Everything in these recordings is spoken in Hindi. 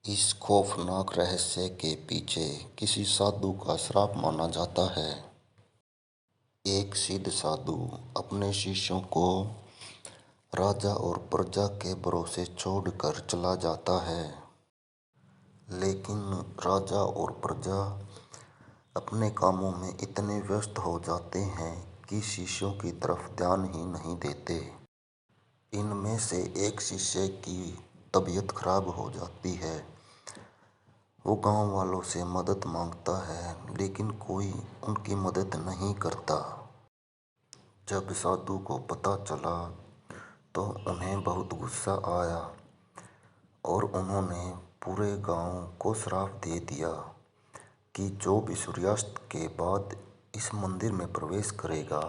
इस खौफनाक रहस्य के पीछे किसी साधु का श्राप माना जाता है। एक सिद्ध साधु अपने शिष्यों को राजा और प्रजा के भरोसे छोड़कर चला जाता है। लेकिन राजा और प्रजा अपने कामों में इतने व्यस्त हो जाते हैं कि शिष्यों की तरफ ध्यान ही नहीं देते। इनमें से एक शिष्य की तबीयत खराब हो जाती है। वो गांव वालों से मदद मांगता है, लेकिन कोई उनकी मदद नहीं करता। जब साधु को पता चला तो उन्हें बहुत गुस्सा आया और उन्होंने पूरे गांव को श्राप दे दिया कि जो भी सूर्यास्त के बाद इस मंदिर में प्रवेश करेगा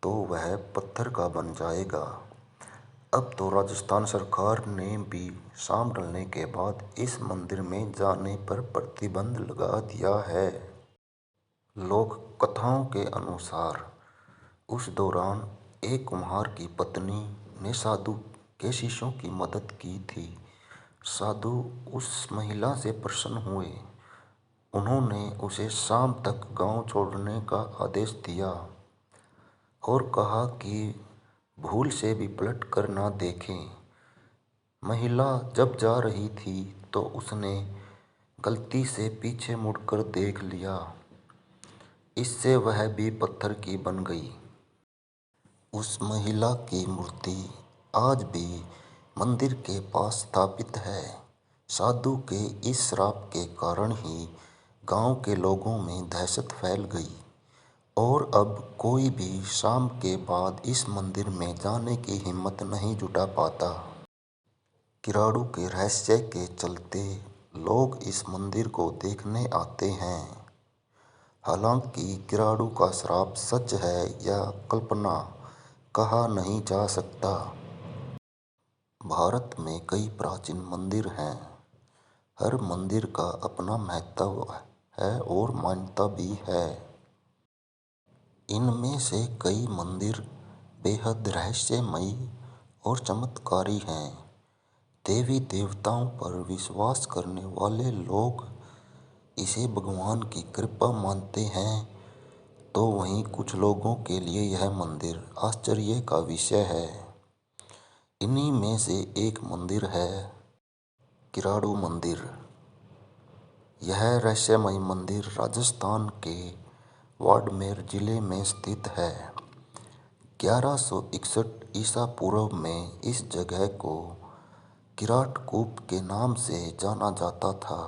तो वह पत्थर का बन जाएगा। अब तो राजस्थान सरकार ने भी शाम ढलने के बाद इस मंदिर में जाने पर प्रतिबंध लगा दिया है। लोक कथाओं के अनुसार उस दौरान एक कुम्हार की पत्नी ने साधु के शिष्यों की मदद की थी। साधु उस महिला से प्रसन्न हुए। उन्होंने उसे शाम तक गांव छोड़ने का आदेश दिया और कहा कि भूल से भी पलट कर ना देखें। महिला जब जा रही थी तो उसने गलती से पीछे मुड़कर देख लिया। इससे वह भी पत्थर की बन गई। उस महिला की मूर्ति आज भी मंदिर के पास स्थापित है। साधु के इस श्राप के कारण ही गांव के लोगों में दहशत फैल गई और अब कोई भी शाम के बाद इस मंदिर में जाने की हिम्मत नहीं जुटा पाता। किराड़ू के रहस्य के चलते लोग इस मंदिर को देखने आते हैं। हालांकि किराड़ू का श्राप सच है या कल्पना कहा नहीं जा सकता। भारत में कई प्राचीन मंदिर हैं। हर मंदिर का अपना महत्व है और मान्यता भी है। इनमें से कई मंदिर बेहद रहस्यमयी और चमत्कारी हैं। देवी देवताओं पर विश्वास करने वाले लोग इसे भगवान की कृपा मानते हैं, तो वहीं कुछ लोगों के लिए यह मंदिर आश्चर्य का विषय है। इन्हीं में से एक मंदिर है किराड़ू मंदिर। यह रहस्यमय मंदिर राजस्थान के बाड़मेर जिले में स्थित है। 1161 ईसा पूर्व में इस जगह को किरातकूप के नाम से जाना जाता था।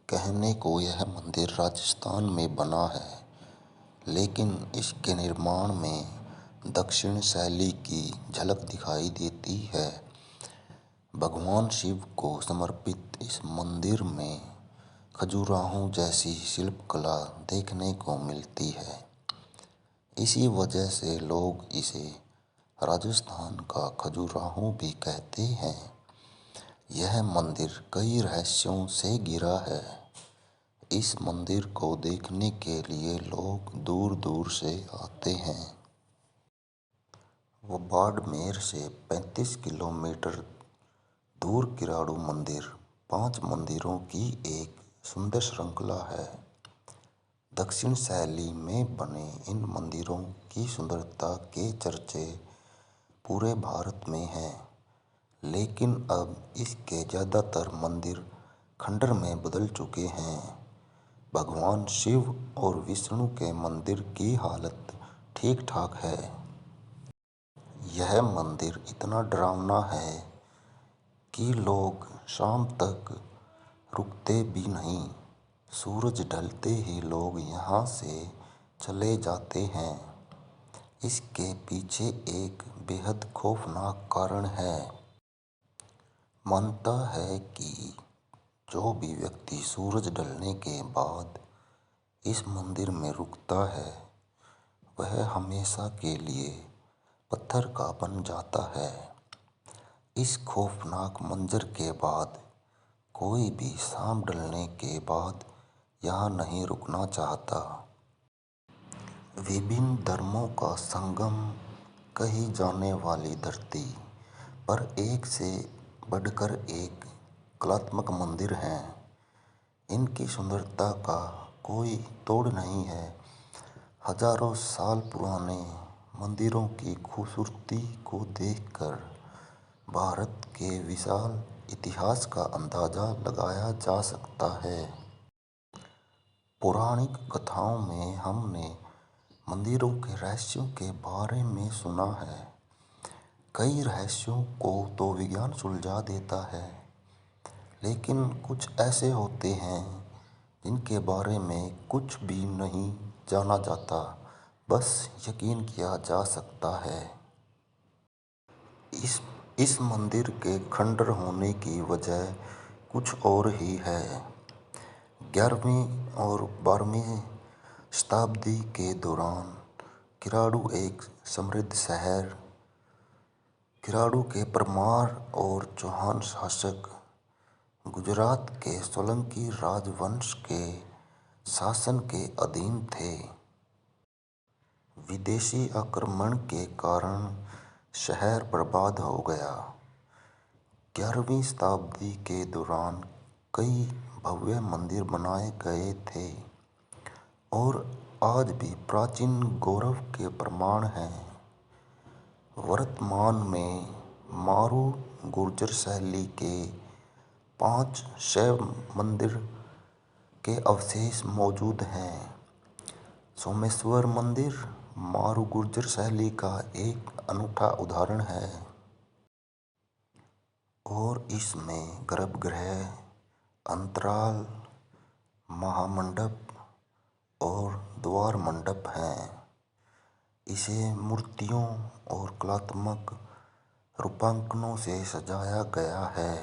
कहने को यह मंदिर राजस्थान में बना है, लेकिन इसके निर्माण में दक्षिण शैली की झलक दिखाई देती है। भगवान शिव को समर्पित इस मंदिर में खजुराहों जैसी शिल्पकला देखने को मिलती है। इसी वजह से लोग इसे राजस्थान का खजुराहो भी कहते हैं। यह मंदिर कई रहस्यों से घिरा है। इस मंदिर को देखने के लिए लोग दूर दूर से आते हैं। वो बाड़मेर से 35 किलोमीटर दूर किराड़ू मंदिर 5 मंदिरों की एक सुंदर श्रृंखला है। दक्षिण शैली में बने इन मंदिरों की सुंदरता के चर्चे पूरे भारत में हैं, लेकिन अब इसके ज़्यादातर मंदिर खंडर में बदल चुके हैं। भगवान शिव और विष्णु के मंदिर की हालत ठीक ठाक है। यह मंदिर इतना डरावना है कि लोग शाम तक रुकते भी नहीं। सूरज ढलते ही लोग यहाँ से चले जाते हैं। इसके पीछे एक बेहद खौफनाक कारण है। मानता है कि जो भी व्यक्ति सूरज ढलने के बाद इस मंदिर में रुकता है, वह हमेशा के लिए पत्थर का बन जाता है। इस खौफनाक मंजर के बाद कोई भी शाम ढलने के बाद यहाँ नहीं रुकना चाहता। विभिन्न धर्मों का संगम कही जाने वाली धरती पर एक से बढ़कर एक कलात्मक मंदिर हैं। इनकी सुंदरता का कोई तोड़ नहीं है। हजारों साल पुराने मंदिरों की खूबसूरती को देखकर भारत के विशाल इतिहास का अंदाजा लगाया जा सकता है। पौराणिक कथाओं में हमने मंदिरों के रहस्यों के बारे में सुना है। कई रहस्यों को तो विज्ञान सुलझा देता है, लेकिन कुछ ऐसे होते हैं जिनके बारे में कुछ भी नहीं जाना जाता, बस यकीन किया जा सकता है। इस मंदिर के खंडर होने की वजह कुछ और ही है। 11वीं और 12वीं शताब्दी के दौरान किराडू एक समृद्ध शहर, किराडू के परमार और चौहान शासक गुजरात के सोलंकी राजवंश के शासन के अधीन थे। विदेशी आक्रमण के कारण शहर बर्बाद हो गया। 11वीं शताब्दी के दौरान कई भव्य मंदिर बनाए गए थे और आज भी प्राचीन गौरव के प्रमाण हैं। वर्तमान में मारू गुर्जर शैली के 5 शैव मंदिर के अवशेष मौजूद हैं। सोमेश्वर मंदिर मारू गुर्जर शैली का एक अनूठा उदाहरण है और इसमें गर्भगृह, अंतराल, महामंडप और द्वार मंडप हैं। इसे मूर्तियों और कलात्मक रूपांकनों से सजाया गया है।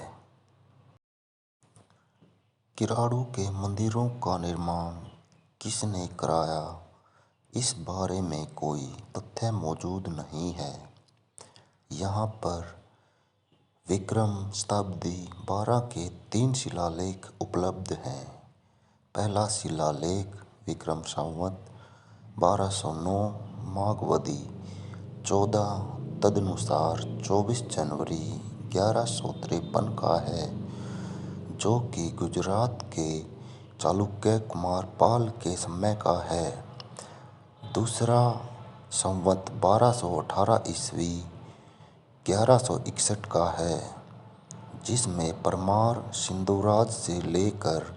किराडू के मंदिरों का निर्माण किसने कराया, इस बारे में कोई तथ्य मौजूद नहीं है। यहाँ पर विक्रम शताब्दी 12 के 3 शिलालेख उपलब्ध हैं। पहला शिलालेख विक्रम संवत 1209 माघवदी 14 तदनुसार 24 जनवरी 1153 का है, जो कि गुजरात के चालुक्य कुमार पाल के समय का है। दूसरा संवत 1218 ईस्वी 1161 का है, जिसमें परमार सिंधुराज से लेकर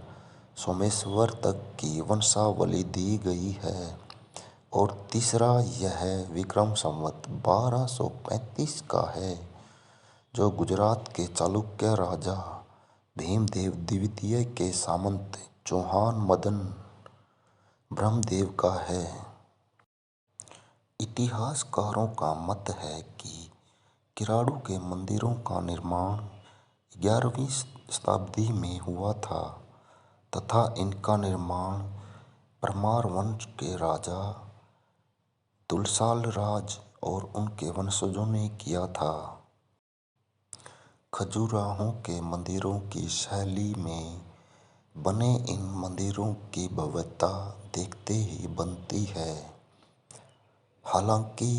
सोमेश्वर तक की वंशावली दी गई है। और तीसरा यह विक्रम संवत 1235 का है, जो गुजरात के चालुक्य राजा भीमदेव द्वितीय के सामंत चौहान मदन ब्रह्मदेव का है। इतिहासकारों का मत है कि किराडू के मंदिरों का निर्माण 11वीं शताब्दी में हुआ था तथा इनका निर्माण परमार वंश के राजा तुलसाल राज और उनके वंशजों ने किया था। खजुराहो के मंदिरों की शैली में बने इन मंदिरों की भव्यता देखते ही बनती है। हालांकि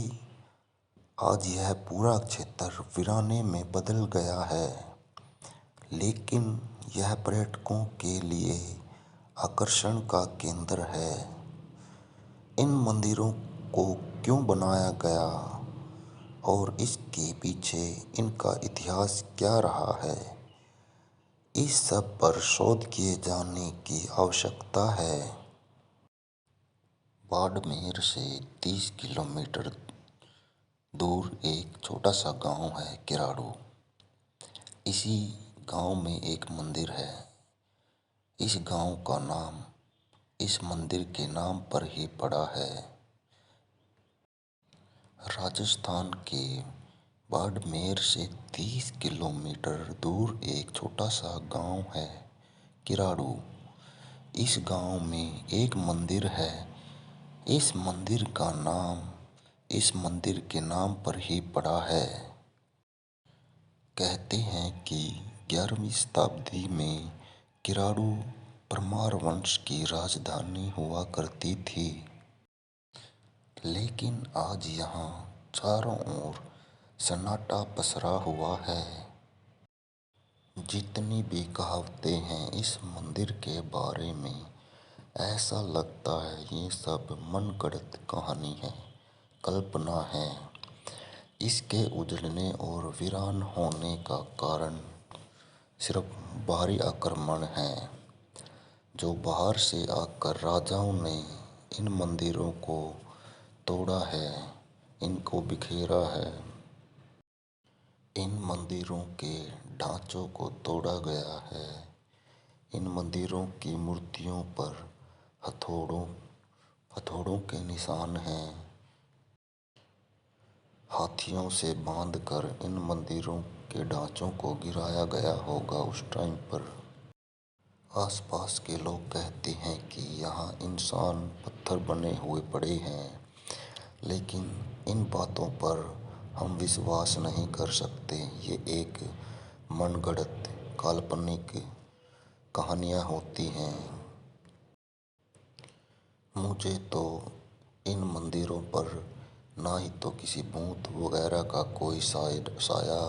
आज यह पूरा क्षेत्र वीराने में बदल गया है, लेकिन यह पर्यटकों के लिए आकर्षण का केंद्र है। इन मंदिरों को क्यों बनाया गया और इसके पीछे इनका इतिहास क्या रहा है, इस सब पर शोध किए जाने की आवश्यकता है। बाड़मेर से 30 किलोमीटर दूर एक छोटा सा गांव है किराडू। इसी गांव में एक मंदिर है। इस गांव का नाम इस मंदिर के नाम पर ही पड़ा है। राजस्थान के बाड़मेर से 30 किलोमीटर दूर एक छोटा सा गांव है किराडू। इस गांव में एक मंदिर है। इस मंदिर का नाम इस मंदिर के नाम पर ही पड़ा है। कहते हैं कि 11वीं शताब्दी में किराडू परमार वंश की राजधानी हुआ करती थी, लेकिन आज यहाँ चारों ओर सन्नाटा पसरा हुआ है। जितनी भी कहावतें हैं इस मंदिर के बारे में, ऐसा लगता है ये सब मनगढ़ंत कहानी है, कल्पना है। इसके उजड़ने और वीरान होने का कारण सिर्फ बाहरी आक्रमण है। जो बाहर से आकर राजाओं ने इन मंदिरों को तोड़ा है, इनको बिखेरा है। इन मंदिरों के ढांचों को तोड़ा गया है। इन मंदिरों की मूर्तियों पर हथौड़ों हथौड़ों के निशान हैं। हाथियों से बांधकर इन मंदिरों के ढांचों को गिराया गया होगा उस टाइम पर। आसपास के लोग कहते हैं कि यहाँ इंसान पत्थर बने हुए पड़े हैं, लेकिन इन बातों पर हम विश्वास नहीं कर सकते। ये एक मनगढ़ंत काल्पनिक कहानियाँ होती हैं। मुझे तो इन मंदिरों पर ना ही तो किसी भूत वगैरह का कोई साया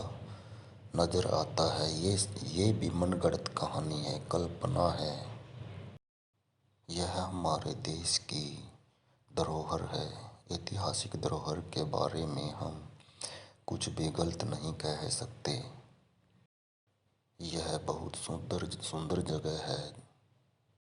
नजर आता है। ये भी मनगढ़ंत कहानी है, कल्पना है। यह हमारे देश की धरोहर है। ऐतिहासिक धरोहर के बारे में हम कुछ भी गलत नहीं कह सकते। यह बहुत सुंदर सुंदर जगह है।